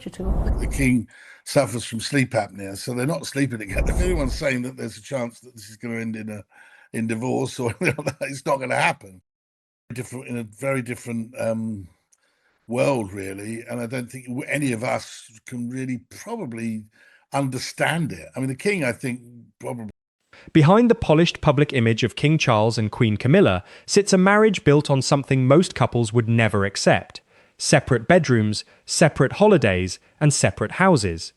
The king suffers from sleep apnea, so they're not sleeping together. If anyone's saying that there's a chance that this is going to end in divorce or it's not going to happen. In a very different world, really, and I don't think any of us can really probably understand it. I mean, the king, I think, probably. Behind the polished public image of King Charles and Queen Camilla sits a marriage built on something most couples would never accept: separate bedrooms, separate holidays, and separate houses.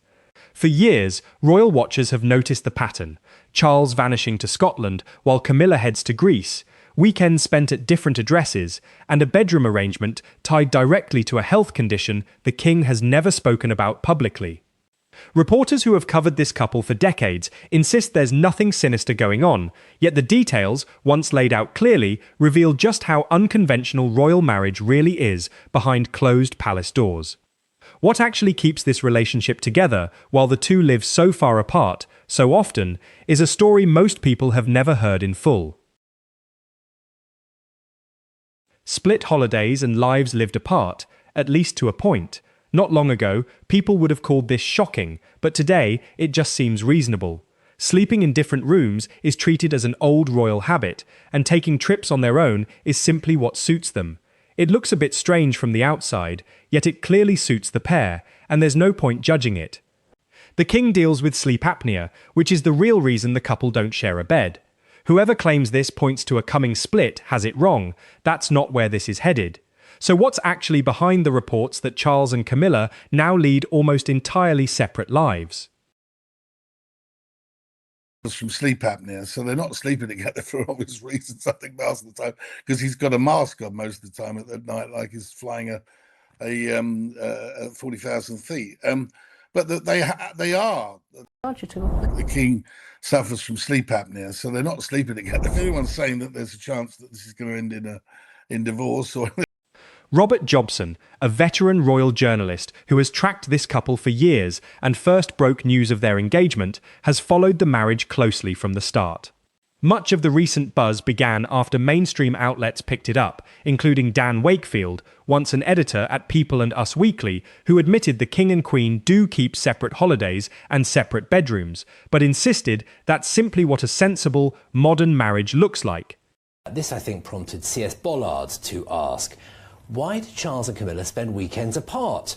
For years, royal watchers have noticed the pattern: Charles vanishing to Scotland while Camilla heads to Greece, weekends spent at different addresses, and a bedroom arrangement tied directly to a health condition the king has never spoken about publicly. Reporters who have covered this couple for decades insist there's nothing sinister going on, yet the details, once laid out clearly, reveal just how unconventional royal marriage really is behind closed palace doors. What actually keeps this relationship together while the two live so far apart, so often, is a story most people have never heard in full. Split holidays and lives lived apart, at least to a point. Not long ago, people would have called this shocking, but today it just seems reasonable. Sleeping in different rooms is treated as an old royal habit, and taking trips on their own is simply what suits them. It looks a bit strange from the outside, yet it clearly suits the pair, and there's no point judging it. The king deals with sleep apnea, which is the real reason the couple don't share a bed. Whoever claims this points to a coming split has it wrong. That's not where this is headed. So what's actually behind the reports that Charles and Camilla now lead almost entirely separate lives? From sleep apnea, so they're not sleeping together for obvious reasons, I think, most of the time, because he's got a mask on most of the time at night, like he's flying a 40,000 feet. But they are. The king suffers from sleep apnea, so they're not sleeping together. If anyone's saying that there's a chance that this is going to end in divorce or. Robert Jobson, a veteran royal journalist who has tracked this couple for years and first broke news of their engagement, has followed the marriage closely from the start. Much of the recent buzz began after mainstream outlets picked it up, including Dan Wakefield, once an editor at People and Us Weekly, who admitted the king and queen do keep separate holidays and separate bedrooms, but insisted that's simply what a sensible, modern marriage looks like. This, I think, prompted C.S. Bollard to ask, why do Charles and Camilla spend weekends apart?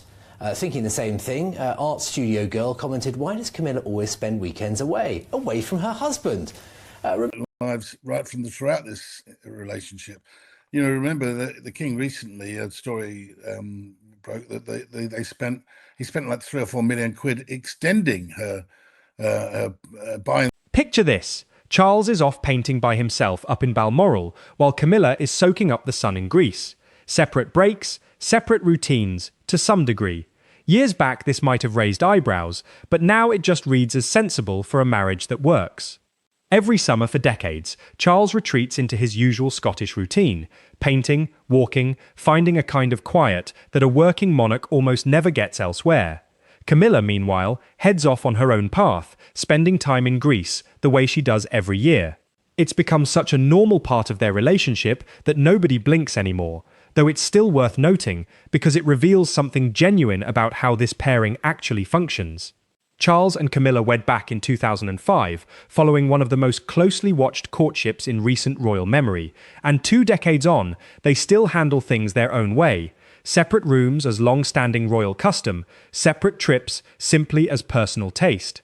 Thinking the same thing, art studio girl commented, why does Camilla always spend weekends away from her husband? Lives right from throughout this relationship. You know, remember the king recently, a story broke that he spent like 3 or 4 million quid extending her buying. Picture this. Charles is off painting by himself up in Balmoral, while Camilla is soaking up the sun in Greece. Separate breaks, separate routines, to some degree. Years back this might have raised eyebrows, but now it just reads as sensible for a marriage that works. Every summer for decades, Charles retreats into his usual Scottish routine: painting, walking, finding a kind of quiet that a working monarch almost never gets elsewhere. Camilla, meanwhile, heads off on her own path, spending time in Greece, the way she does every year. It's become such a normal part of their relationship that nobody blinks anymore, though it's still worth noting because it reveals something genuine about how this pairing actually functions. Charles and Camilla wed back in 2005, following one of the most closely watched courtships in recent royal memory, and 2 decades on, they still handle things their own way. Separate rooms as long-standing royal custom, separate trips simply as personal taste.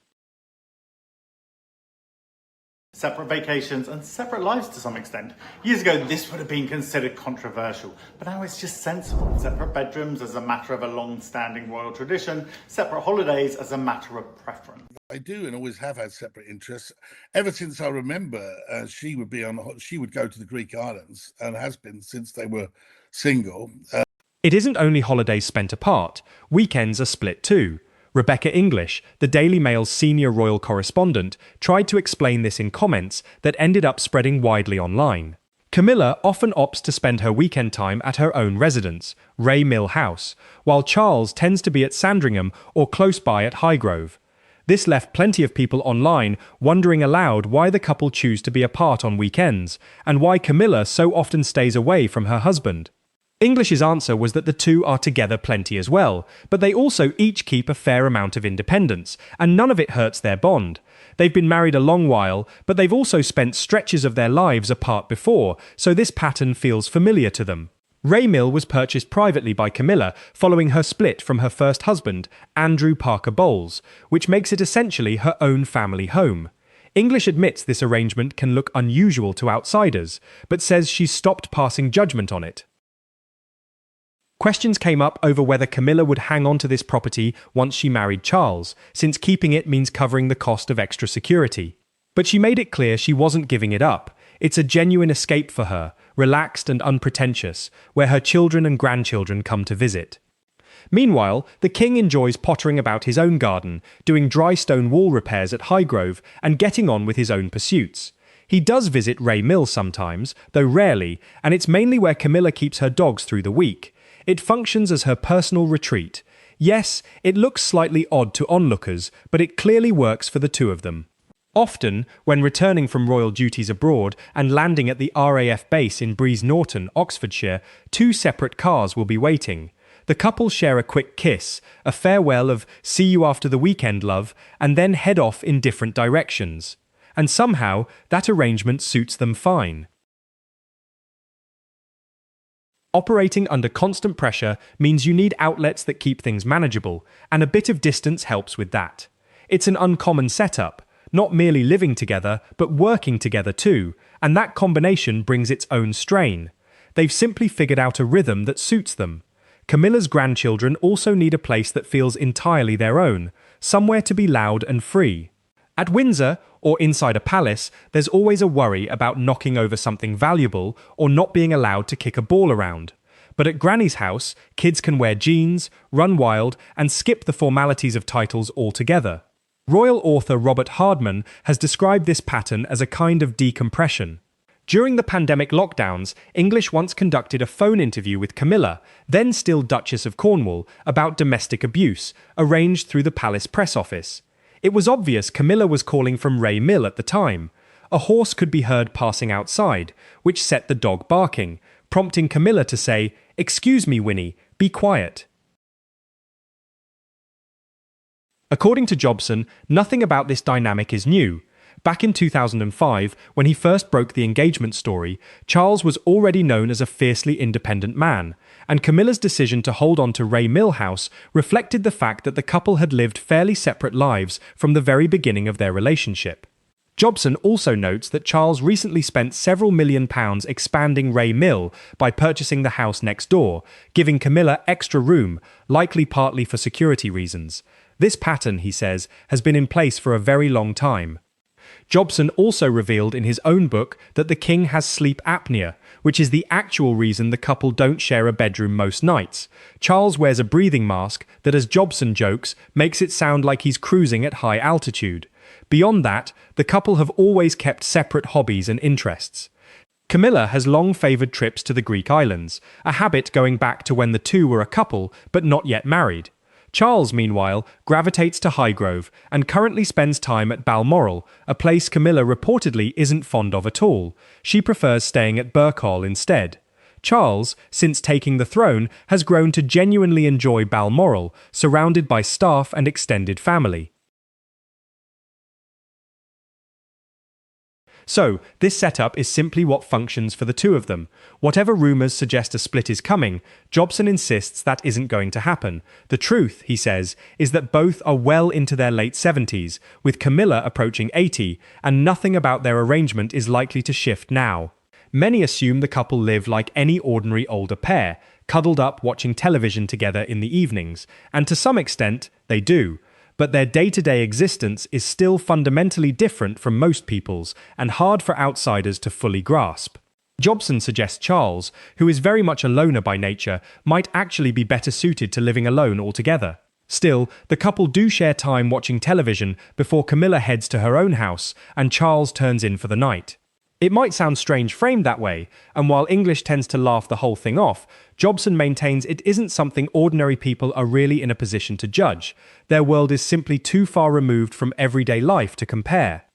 Separate vacations and separate lives to some extent. Years ago, this would have been considered controversial, but now it's just sensible. Separate bedrooms as a matter of a long-standing royal tradition, separate holidays as a matter of preference. I do and always have had separate interests. Ever since I remember, she would go to the Greek islands, and has been since they were single. It isn't only holidays spent apart, weekends are split too. Rebecca English, the Daily Mail's senior royal correspondent, tried to explain this in comments that ended up spreading widely online. Camilla often opts to spend her weekend time at her own residence, Ray Mill House, while Charles tends to be at Sandringham or close by at Highgrove. This left plenty of people online wondering aloud why the couple choose to be apart on weekends, and why Camilla so often stays away from her husband. English's answer was that the two are together plenty as well, but they also each keep a fair amount of independence, and none of it hurts their bond. They've been married a long while, but they've also spent stretches of their lives apart before, so this pattern feels familiar to them. Ray Mill was purchased privately by Camilla following her split from her first husband, Andrew Parker Bowles, which makes it essentially her own family home. English admits this arrangement can look unusual to outsiders, but says she's stopped passing judgment on it. Questions came up over whether Camilla would hang on to this property once she married Charles, since keeping it means covering the cost of extra security. But she made it clear she wasn't giving it up. It's a genuine escape for her, relaxed and unpretentious, where her children and grandchildren come to visit. Meanwhile, the king enjoys pottering about his own garden, doing dry stone wall repairs at Highgrove, and getting on with his own pursuits. He does visit Ray Mill sometimes, though rarely, and it's mainly where Camilla keeps her dogs through the week. It functions as her personal retreat. Yes, it looks slightly odd to onlookers, but it clearly works for the two of them. Often, when returning from royal duties abroad and landing at the RAF base in Breeze Norton, Oxfordshire, two separate cars will be waiting. The couple share a quick kiss, a farewell of "see you after the weekend, love," and then head off in different directions. And somehow, that arrangement suits them fine. Operating under constant pressure means you need outlets that keep things manageable, and a bit of distance helps with that. It's an uncommon setup, not merely living together, but working together too, and that combination brings its own strain. They've simply figured out a rhythm that suits them. Camilla's grandchildren also need a place that feels entirely their own, somewhere to be loud and free. At Windsor, or inside a palace, there's always a worry about knocking over something valuable or not being allowed to kick a ball around. But at Granny's house, kids can wear jeans, run wild, and skip the formalities of titles altogether. Royal author Robert Hardman has described this pattern as a kind of decompression. During the pandemic lockdowns, English once conducted a phone interview with Camilla, then still Duchess of Cornwall, about domestic abuse, arranged through the palace press office. It was obvious Camilla was calling from Ray Mill at the time. A horse could be heard passing outside, which set the dog barking, prompting Camilla to say, "Excuse me, Winnie, be quiet." According to Jobson, nothing about this dynamic is new. Back in 2005, when he first broke the engagement story, Charles was already known as a fiercely independent man, and Camilla's decision to hold on to Ray Mill House reflected the fact that the couple had lived fairly separate lives from the very beginning of their relationship. Jobson also notes that Charles recently spent several £1 million expanding Ray Mill by purchasing the house next door, giving Camilla extra room, likely partly for security reasons. This pattern, he says, has been in place for a very long time. Jobson also revealed in his own book that the king has sleep apnea, which is the actual reason the couple don't share a bedroom most nights. Charles wears a breathing mask that, as Jobson jokes, makes it sound like he's cruising at high altitude. Beyond that, the couple have always kept separate hobbies and interests. Camilla has long favoured trips to the Greek islands, a habit going back to when the two were a couple but not yet married. Charles, meanwhile, gravitates to Highgrove and currently spends time at Balmoral, a place Camilla reportedly isn't fond of at all. She prefers staying at Birkhall instead. Charles, since taking the throne, has grown to genuinely enjoy Balmoral, surrounded by staff and extended family. So, this setup is simply what functions for the two of them. Whatever rumours suggest a split is coming, Jobson insists that isn't going to happen. The truth, he says, is that both are well into their late 70s, with Camilla approaching 80, and nothing about their arrangement is likely to shift now. Many assume the couple live like any ordinary older pair, cuddled up watching television together in the evenings, and to some extent, they do. But their day-to-day existence is still fundamentally different from most people's and hard for outsiders to fully grasp. Jobson suggests Charles, who is very much a loner by nature, might actually be better suited to living alone altogether. Still, the couple do share time watching television before Camilla heads to her own house and Charles turns in for the night. It might sound strange framed that way, and while English tends to laugh the whole thing off, Jobson maintains it isn't something ordinary people are really in a position to judge. Their world is simply too far removed from everyday life to compare.